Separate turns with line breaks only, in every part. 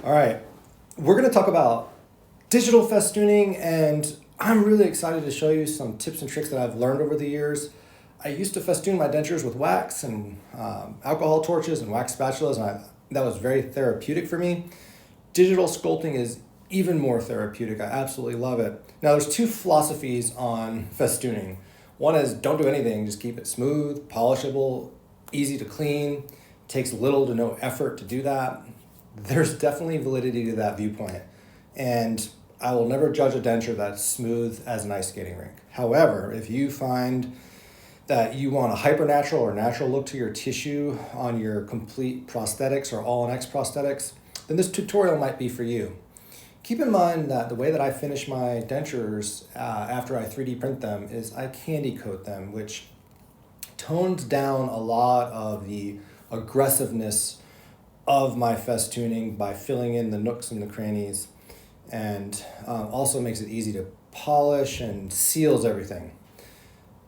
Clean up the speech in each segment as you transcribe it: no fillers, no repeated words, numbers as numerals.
All right, we're going to talk about digital festooning, and I'm really excited to show you some tips and tricks that I've learned over the years. I used to festoon my dentures with wax and alcohol torches and wax spatulas, and that was very therapeutic for me. Digital sculpting is even more therapeutic. I absolutely love it. Now, there's two philosophies on festooning. One is don't do anything, just keep it smooth, polishable, easy to clean. Takes little to no effort to do that. There's definitely validity to that viewpoint. And I will never judge a denture that's smooth as an ice skating rink. However, if you find that you want a hypernatural or natural look to your tissue on your complete prosthetics or all-on-X prosthetics, then this tutorial might be for you. Keep in mind that the way that I finish my dentures after I 3D print them is I candy coat them, which tones down a lot of the aggressiveness of my festooning by filling in the nooks and the crannies, and also makes it easy to polish and seals everything.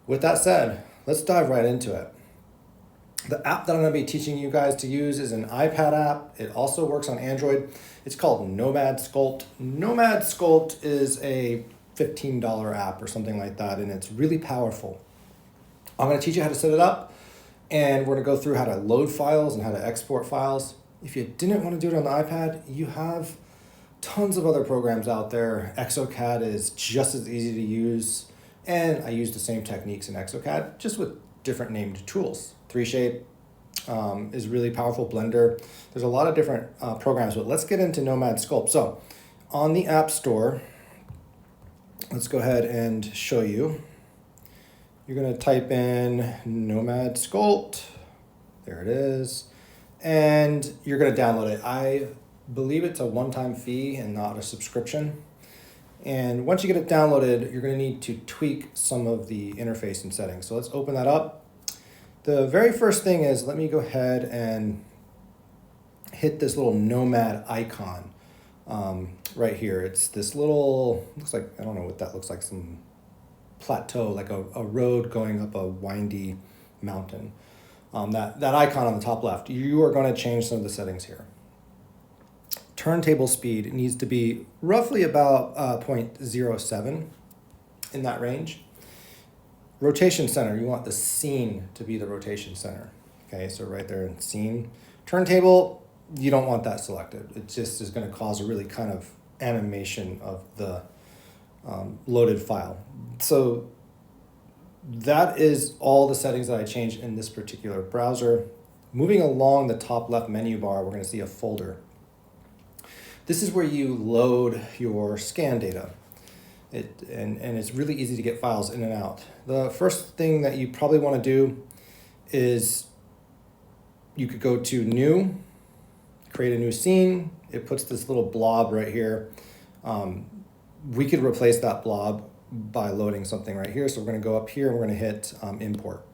With that said, let's dive right into it. The app that I'm going to be teaching you guys to use is an iPad app. It also works on Android. It's called Nomad Sculpt. Nomad Sculpt is a $15 app or something like that, and it's really powerful. I'm going to teach you how to set it up, and we're going to go through how to load files and how to export files. If you didn't want to do it on the iPad, you have tons of other programs out there. Exocad is just as easy to use, and I use the same techniques in Exocad, just with different named tools. 3Shape is really powerful. Blender. There's a lot of different programs, but let's get into Nomad Sculpt. So on the App Store, let's go ahead and show you. You're going to type in Nomad Sculpt. There it is. And you're going to download it. I believe it's a one-time fee and not a subscription. And once you get it downloaded, you're going to need to tweak some of the interface and settings. So let's open that up. The very first thing is, let me go ahead and hit this little Nomad icon right here. It's this little, looks like, I don't know what that looks like, some plateau, like a road going up a windy mountain. That icon on the top left, you are going to change some of the settings here. Turntable speed needs to be roughly about 0.07 in that range. Rotation center, you want the scene to be the rotation center. Okay, so right there in scene. Turntable, you don't want that selected. It just is going to cause a really kind of animation of the loaded file. So that is all the settings that I changed in this particular browser. Moving along the top left menu bar, we're going to see a folder. This is where you load your scan data. And it's really easy to get files in and out. The first thing that you probably want to do is you could go to New, create a new scene. It puts this little blob right here. We could replace that blob by loading something right here. So we're going to go up here and we're going to hit import.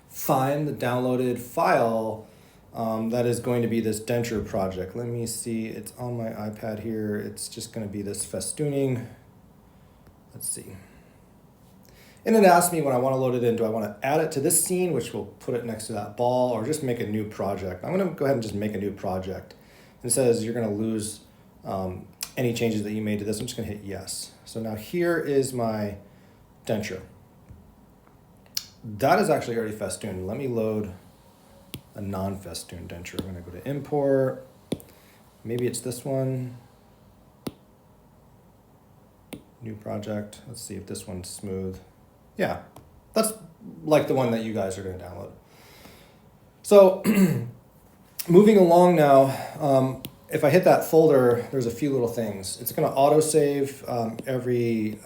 Find the downloaded file that is going to be this denture project. Let me see, it's on my iPad here. It's just going to be this festooning. Let's see. And it asks me when I want to load it in, do I want to add it to this scene, which will put it next to that ball, or just make a new project? I'm going to go ahead and just make a new project. And it says you're going to lose any changes that you made to this. I'm just going to hit yes. So now here is my denture. That is actually already festooned. Let me load a non-festooned denture. I'm going to go to import. Maybe it's this one. New project. Let's see if this one's smooth. Yeah, that's like the one that you guys are going to download. So moving along now, if I hit that folder, there's a few little things. It's going to autosave every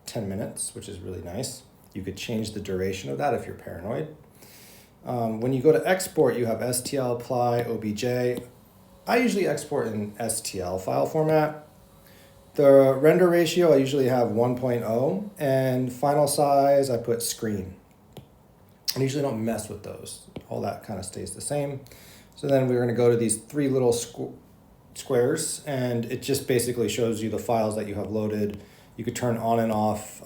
10 minutes, which is really nice. You could change the duration of that if you're paranoid. When you go to export, you have STL, apply, OBJ. I usually export in STL file format. The render ratio, I usually have 1.0, and final size, I put screen. I usually don't mess with those. All that kind of stays the same. So then we're going to go to these three little squares, and it just basically shows you the files that you have loaded. You could turn on and off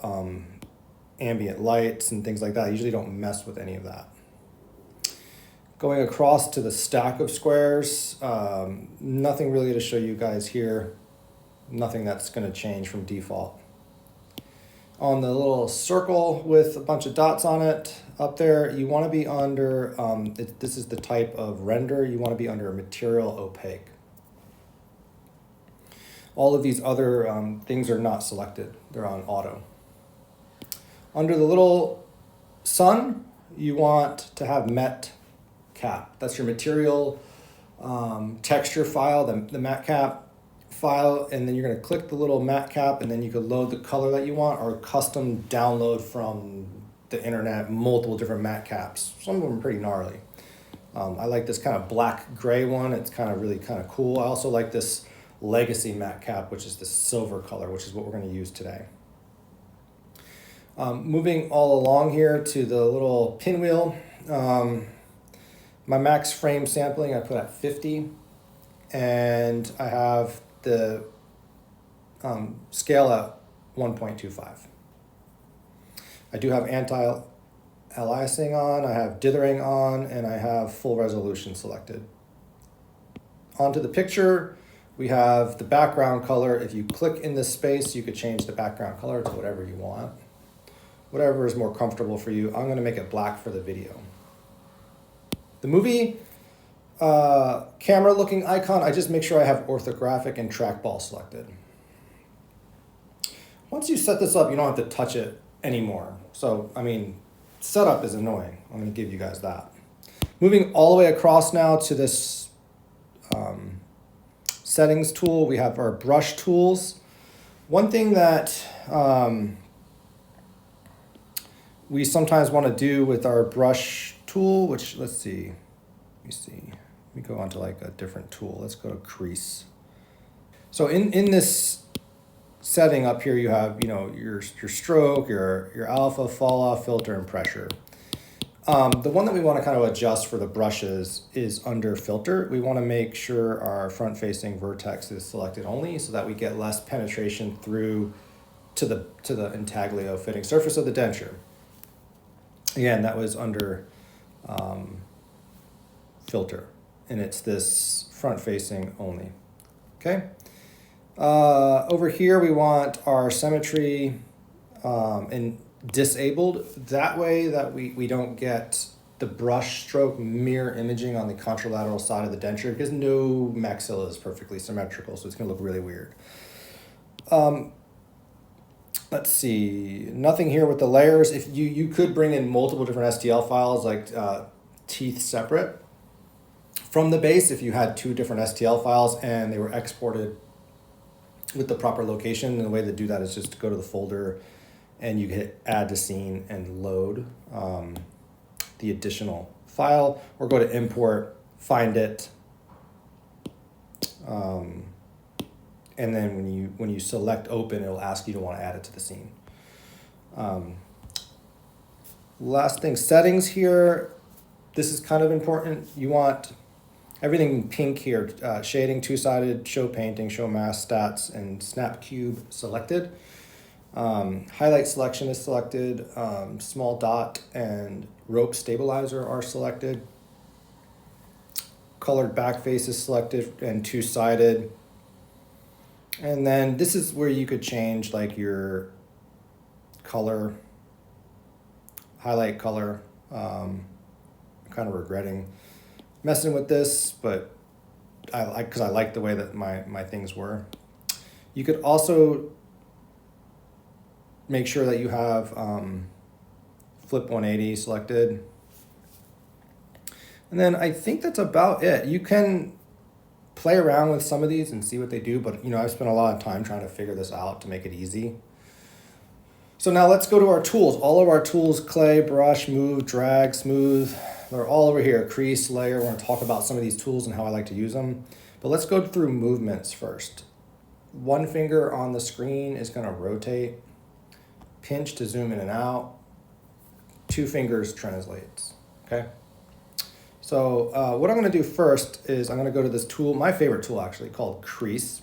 ambient lights and things like that. I usually don't mess with any of that. Going across to the stack of squares, nothing really to show you guys here. Nothing that's going to change from default. On the little circle with a bunch of dots on it up there, you want to be under, this is the type of render, you want to be under material opaque. All of these other things are not selected, they're on auto. Under the little sun, you want to have met cap. That's your material texture file, the matte cap file, and then you're going to click the little matte cap, and then you could load the color that you want or custom download from the internet multiple different matte caps. Some of them are pretty gnarly. I like this kind of black gray one. It's kind of really kind of cool. I also like this legacy matte cap, which is the silver color, which is what we're going to use today. Moving all along here to the little pinwheel. My max frame sampling I put at 50, and I have the scale at 1.25. I do have anti-aliasing on, I have dithering on, and I have full resolution selected. Onto the picture, we have the background color. If you click in this space, you could change the background color to whatever you want. Whatever is more comfortable for you. I'm gonna make it black for the video. The movie camera looking icon, I just make sure I have orthographic and trackball selected. Once you set this up, you don't have to touch it anymore. So, I mean, setup is annoying. I'm gonna give you guys that. Moving all the way across now to this settings tool, we have our brush tools. One thing that we sometimes want to do with our brush tool, which let's see, let me see. Let me go on to like a different tool. Let's go to crease. So in this setting up here, you have, you know, your stroke, your alpha, fall off, filter, and pressure. The one that we want to kind of adjust for the brushes is under filter. We want to make sure our front facing vertex is selected only so that we get less penetration through to the intaglio fitting surface of the denture. Again, that was under filter, and it's this front facing only. Okay. Over here, we want our symmetry and disabled. That way that we don't get the brush stroke mirror imaging on the contralateral side of the denture, because no maxilla is perfectly symmetrical, so it's gonna look really weird. Let's see, nothing here with the layers. If you could bring in multiple different STL files, like teeth separate from the base, if you had 2 different STL files and they were exported with the proper location. And the way to do that is just to go to the folder and you hit add to scene and load the additional file, or go to import, find it, and then when you select open, it'll ask you to want to add it to the scene. Last thing, settings here. This is kind of important. You want everything pink here, shading, two-sided, show painting, show mask, stats, and snap cube selected. Highlight selection is selected. Small dot and rope stabilizer are selected. Colored back face is selected and two-sided. And then this is where you could change like your color, highlight color. I'm kind of regretting messing with this, but because I like the way that my things were. You could also make sure that you have flip 180 selected. And then I think that's about it. You can play around with some of these and see what they do, but you know, I've spent a lot of time trying to figure this out to make it easy. So now let's go to our tools. All of our tools, clay, brush, move, drag, smooth, they're all over here. Crease, layer, we're gonna talk about some of these tools and how I like to use them. But let's go through movements first. One finger on the screen is gonna rotate, pinch to zoom in and out, 2 fingers translates, okay? So what I'm gonna do first is I'm gonna go to this tool, my favorite tool actually, called Crease.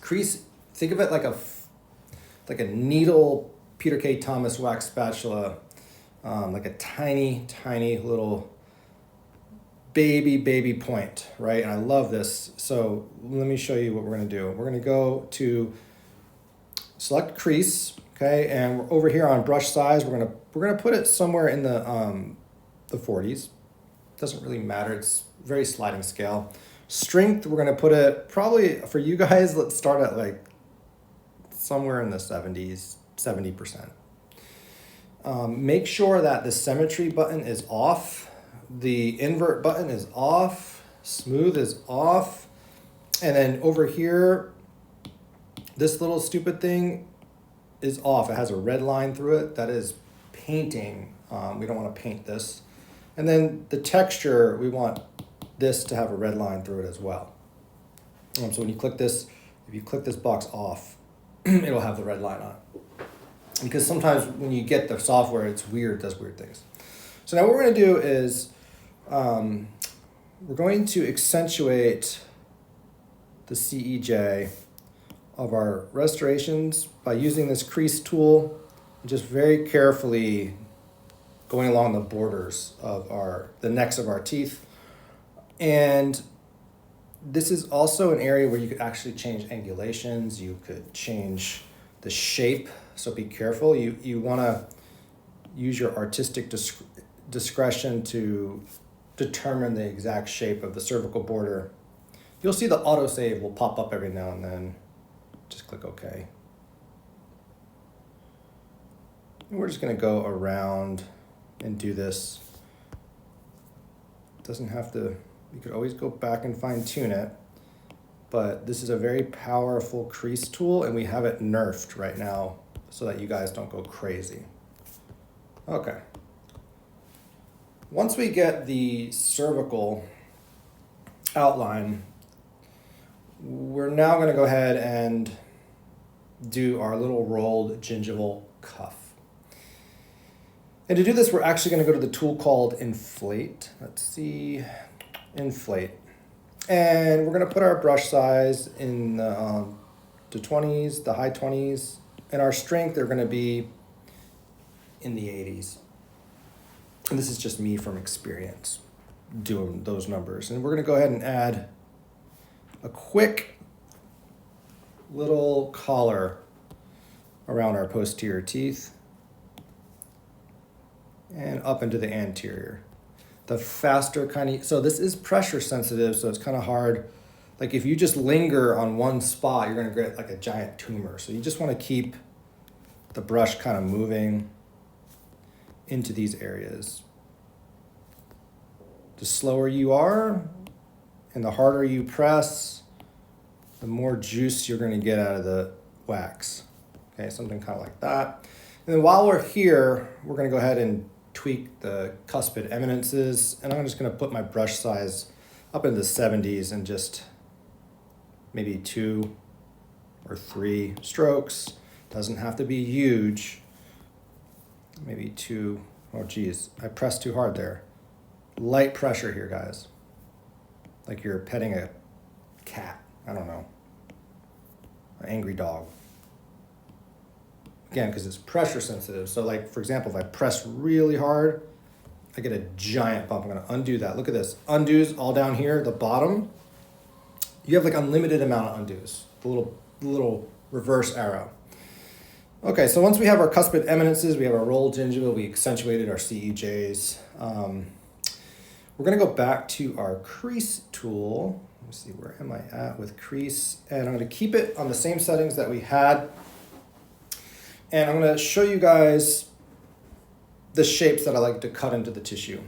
Crease, think of it like a needle Peter K. Thomas wax spatula, like a tiny, tiny little baby point, right? And I love this. So let me show you what we're gonna do. We're gonna go to select crease, okay? And we're over here on brush size, we're gonna put it somewhere in the 40s. Doesn't really matter, it's very sliding scale. Strength, we're gonna put it probably, for you guys, let's start at like somewhere in the 70s, 70%. Make sure that the symmetry button is off, the invert button is off, smooth is off, and then over here, this little stupid thing is off. It has a red line through it. That is painting. We don't want to paint this. And then the texture, we want this to have a red line through it as well. So when you click this, if you click this box off, it'll have the red line on it. Because sometimes when you get the software, it's weird, it does weird things. So now what we're going to do is we're going to accentuate the CEJ of our restorations by using this crease tool, and just very carefully going along the borders of the necks of our teeth. And this is also an area where you could actually change angulations, you could change the shape. So be careful. You want to use your artistic discretion to determine the exact shape of the cervical border. You'll see the autosave will pop up every now and then. Just click OK. And we're just going to go around and do this. It doesn't have to, you could always go back and fine tune it. But this is a very powerful crease tool, and we have it nerfed right now so that you guys don't go crazy. Okay. Once we get the cervical outline, we're now going to go ahead and do our little rolled gingival cuff. And to do this, we're actually going to go to the tool called Inflate. Let's see, Inflate. And we're going to put our brush size in the 20s, the high 20s, and our strength are going to be in the 80s. And this is just me from experience doing those numbers. And we're going to go ahead and add a quick little collar around our posterior teeth and up into the anterior. The faster so this is pressure sensitive, so it's kind of hard. Like if you just linger on one spot, you're gonna get like a giant tumor. So you just wanna keep the brush kind of moving into these areas. The slower you are and the harder you press, the more juice you're gonna get out of the wax. Okay, something kind of like that. And then while we're here, we're gonna go ahead and tweak the cuspid eminences, and I'm just going to put my brush size up in the 70s and just maybe 2 or 3 strokes. Doesn't have to be huge. Maybe 2. Oh geez, I pressed too hard there. Light pressure here, guys. Like you're petting a cat. I don't know. An angry dog. Again, because it's pressure sensitive. So like, for example, if I press really hard, I get a giant bump. I'm gonna undo that. Look at this. Undos all down here at the bottom. You have like unlimited amount of undos. The little reverse arrow. Okay, so once we have our cuspid eminences, we have our rolled gingival, we accentuated our CEJs. We're gonna go back to our crease tool. Let's see, where am I at with crease? And I'm gonna keep it on the same settings that we had. And I'm going to show you guys the shapes that I like to cut into the tissue.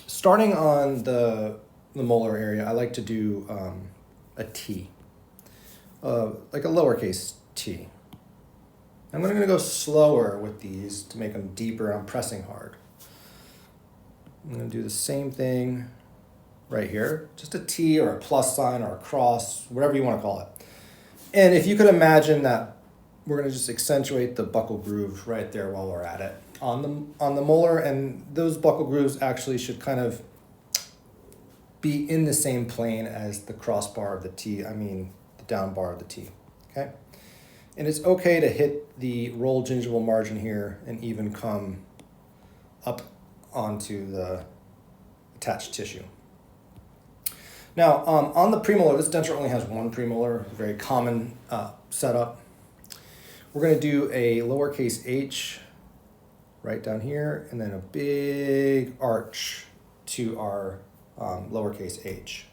Starting on the molar area, I like to do a T, like a lowercase t. I'm going to go slower with these to make them deeper. I'm pressing hard. I'm going to do the same thing right here, just a T or a plus sign or a cross, whatever you want to call it. And if you could imagine that, we're going to just accentuate the buccal groove right there while we're at it on the molar, and those buccal grooves actually should kind of be in the same plane as the crossbar of the T, the down bar of the T, okay? And it's okay to hit the rolled gingival margin here and even come up onto the attached tissue. Now, on the premolar, this denture only has one premolar, very common setup. We're going to do a lowercase h right down here, and then a big arch to our lowercase h.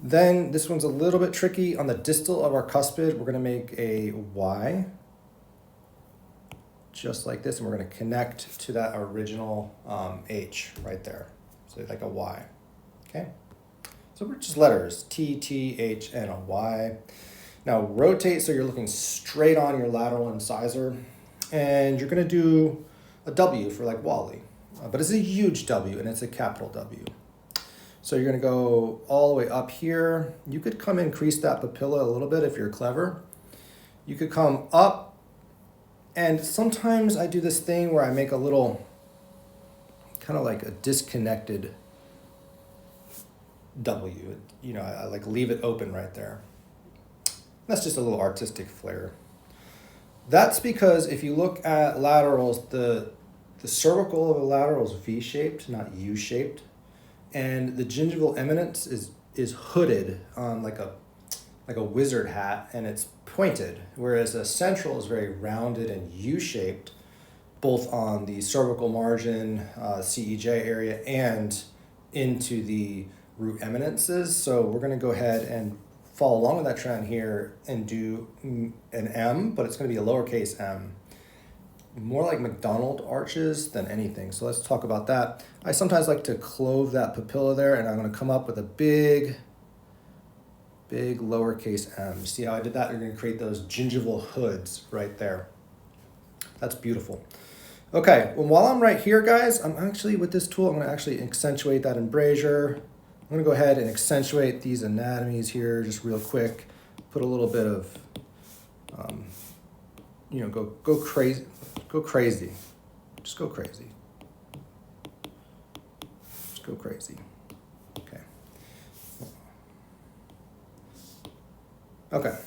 Then this one's a little bit tricky. On the distal of our cuspid, we're going to make a Y, just like this, and we're going to connect to that original H right there. So like a Y, okay? So we're just letters, T, T, H, and a Y. Now rotate so you're looking straight on your lateral incisor, and you're going to do a W for like Wally, but it's a huge W, and it's a capital W. So you're going to go all the way up here. You could come and crease that papilla a little bit if you're clever. You could come up, and sometimes I do this thing where I make a little, kind of like a disconnected W. You know, I like leave it open right there. That's just a little artistic flair. That's because if you look at laterals, the cervical of a lateral is V-shaped, not U-shaped. And the gingival eminence is hooded like a wizard hat, and it's pointed, whereas the central is very rounded and U-shaped, both on the cervical margin, CEJ area, and into the root eminences. So we're going to go ahead and follow along with that trend here and do an M, but it's going to be a lowercase m. More like McDonald arches than anything. So let's talk about that. I sometimes like to clove that papilla there, and I'm going to come up with a big lowercase m. See how I did that? You're going to create those gingival hoods right there. That's beautiful. Okay, well, while I'm right here, guys, I'm actually, with this tool, I'm going to actually accentuate that embrasure. I'm going to go ahead and accentuate these anatomies here just real quick. Put a little bit of, you know, go crazy. Go crazy. Just go crazy. Just go crazy. Okay. Okay.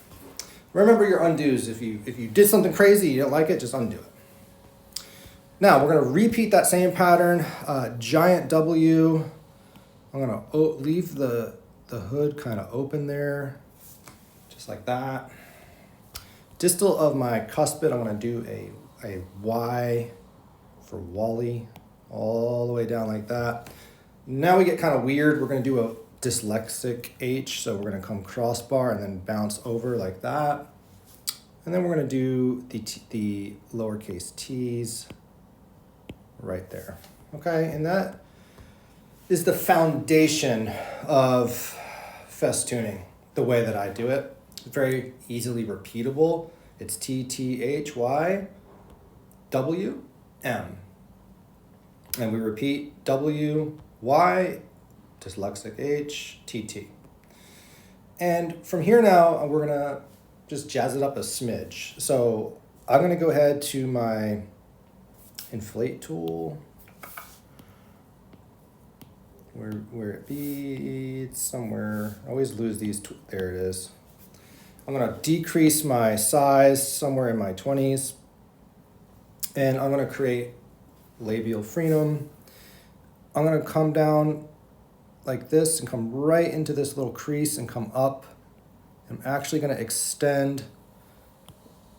Remember your undos. If you did something crazy, you don't like it, just undo it. Now we're going to repeat that same pattern. Giant W. I'm going to leave the hood kind of open there, just like that. Distal of my cuspid, I'm going to do a Y for Wally, all the way down like that. Now we get kind of weird. We're going to do a dyslexic H, so we're going to come crossbar and then bounce over like that. And then we're going to do the lowercase t's right there. Okay, and that is the foundation of festooning, the way that I do it. It's very easily repeatable. It's T, T, H, Y, W, M. And we repeat W, Y, dyslexic H, T, T. And from here now, we're going to just jazz it up a smidge. So I'm going to go ahead to my inflate tool. Where it be, it's somewhere. I always lose these. There it is. I'm going to decrease my size somewhere in my 20s. And I'm going to create labial frenum. I'm going to come down like this and come right into this little crease and come up. I'm actually going to extend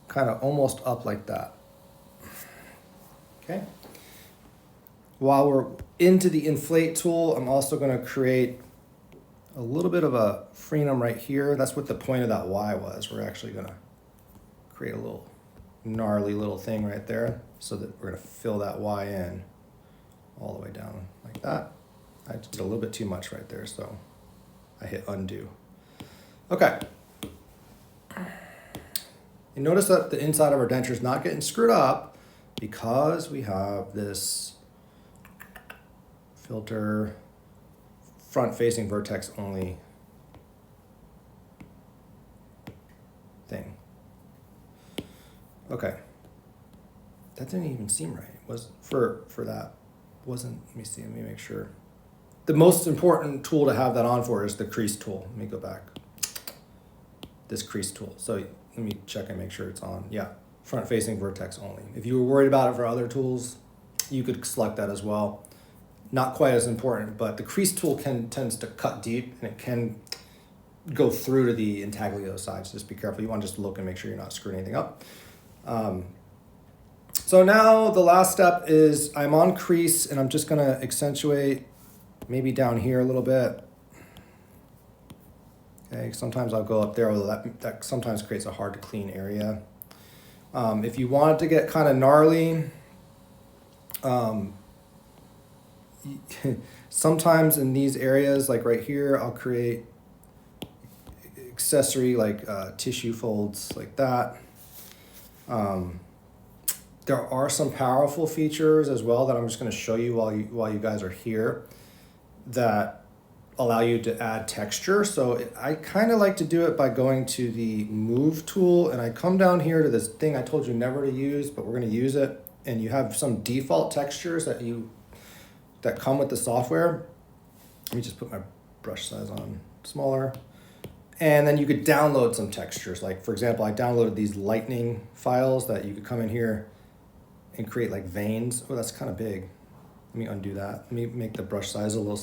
kind of almost up like that. Okay. While we're into the inflate tool, I'm also going to create a little bit of a frenum right here. That's what the point of that Y was. We're actually going to create a little gnarly little thing right there so that we're going to fill that Y in all the way down like that. I just did a little bit too much right there, so I hit undo. Okay. You notice that the inside of our denture is not getting screwed up because we have this filter front-facing vertex only thing. Okay. That didn't even seem right. It was for that. Wasn't, let me make sure. The most important tool to have that on for is the crease tool. Let me go back. This crease tool. So let me check and make sure it's on. Yeah, front-facing vertex only. If you were worried about it for other tools, you could select that as well. not quite as important, but the crease tool tends to cut deep, and it can go through to the intaglio side, so just be careful. You want to just look and make sure you're not screwing anything up. So now the last step is I'm on crease, and I'm just going to accentuate maybe down here a little bit. Okay, sometimes I'll go up there, although that sometimes creates a hard to clean area. If you want it to get kind of gnarly, sometimes in these areas, like right here, I'll create accessory like tissue folds like that. There are some powerful features as well that I'm just going to show you while you guys are here that allow you to add texture. So I kind of like to do it by going to the move tool, and I come down here to this thing I told you never to use, but we're going to use it. And you have some default textures that come with the software. Let me just put my brush size on smaller. And then you could download some textures. Like for example, I downloaded these lightning files that you could come in here and create like veins. Oh, that's kind of big. Let me undo that. Let me make the brush size a little.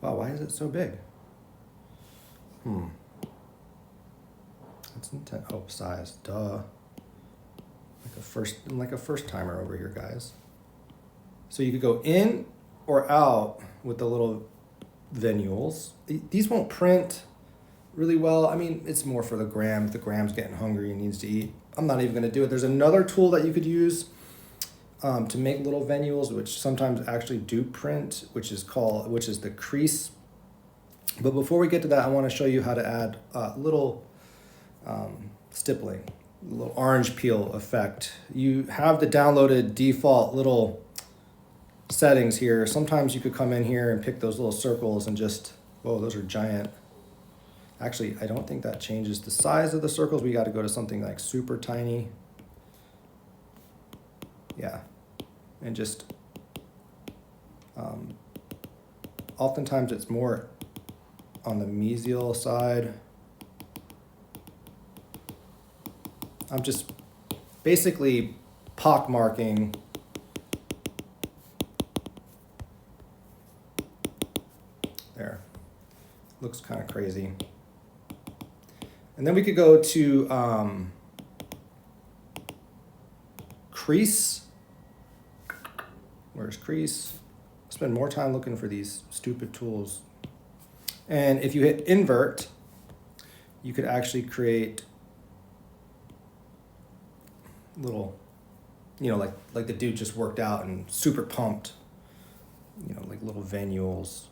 Wow, why is it so big? That's intense. Oh, size, duh. Like a first timer over here, guys. So you could go in or out with the little venules. These won't print really well. I mean, it's more for the gram. If the gram's getting hungry and needs to eat, I'm not even gonna do it. There's another tool that you could use to make little venules, which sometimes actually do print, which is the crease. But before we get to that, I want to show you how to add little stippling, little orange peel effect. You have the downloaded default little settings here. Sometimes you could come in here and pick those little circles and just, whoa, those are giant. Actually, I don't think that changes the size of the circles. We got to go to something like super tiny. Yeah, and just oftentimes it's more on the mesial side. I'm just basically pockmarking there. Looks kind of crazy. And then we could go to crease. Where's crease? Spend more time looking for these stupid tools. And if you hit invert, you could actually create little, like the dude just worked out and super pumped, like little venules,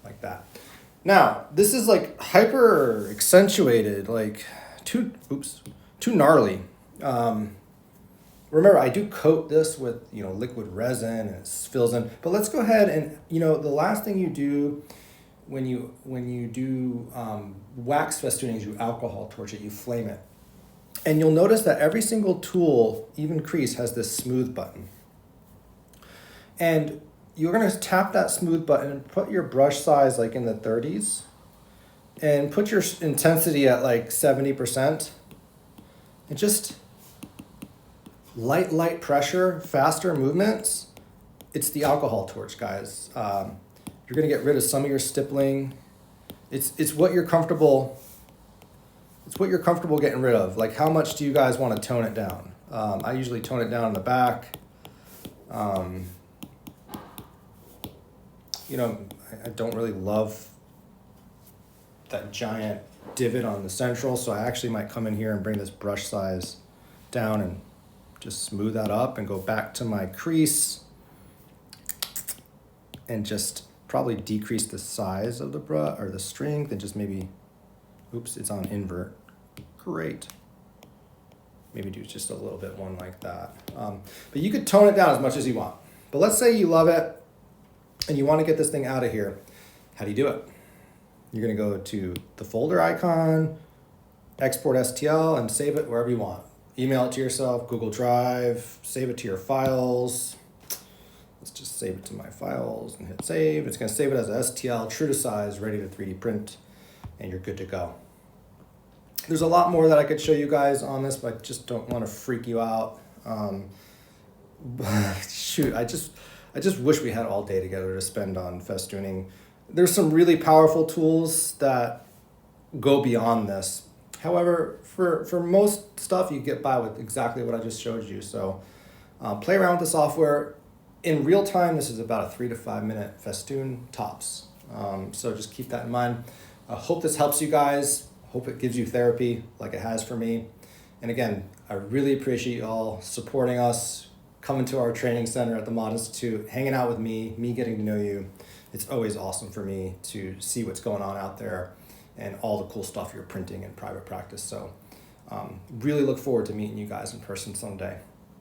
like that. Now, this is like hyper accentuated, like too gnarly. Remember, I do coat this with, liquid resin and it fills in. But let's go ahead and, the last thing you do when you do wax festooning is you alcohol torch it, you flame it. And you'll notice that every single tool, even crease, has this smooth button. And you're going to tap that smooth button and put your brush size like in the 30s and put your intensity at like 70%. And just light pressure, faster movements. It's the alcohol torch, guys. You're going to get rid of some of your stippling. It's what you're comfortable. It's what you're comfortable getting rid of. Like, how much do you guys want to tone it down? I usually tone it down in the back. I don't really love that giant divot on the central, so I actually might come in here and bring this brush size down and just smooth that up and go back to my crease and just probably decrease the size of the brush or the strength and just maybe, oops, it's on invert. Great. Maybe do just a little bit one like that. But you could tone it down as much as you want. But let's say you love it and you want to get this thing out of here. How do you do it? You're going to go to the folder icon, export STL, and save it wherever you want. Email it to yourself, Google Drive, save it to your files. Let's just save it to my files and hit save. It's going to save it as a STL, true to size, ready to 3D print, and you're good to go. There's a lot more that I could show you guys on this, but I just don't want to freak you out. Shoot, I just wish we had all day together to spend on festooning. There's some really powerful tools that go beyond this. However, for most stuff, you get by with exactly what I just showed you. So play around with the software. In real time, this is about a 3 to 5 minute festoon tops. So just keep that in mind. I hope this helps you guys. Hope it gives you therapy like it has for me. And again, I really appreciate you all supporting us, coming to our training center at the Mod Institute, hanging out with me getting to know you. It's always awesome for me to see what's going on out there and all the cool stuff you're printing in private practice. So really look forward to meeting you guys in person someday.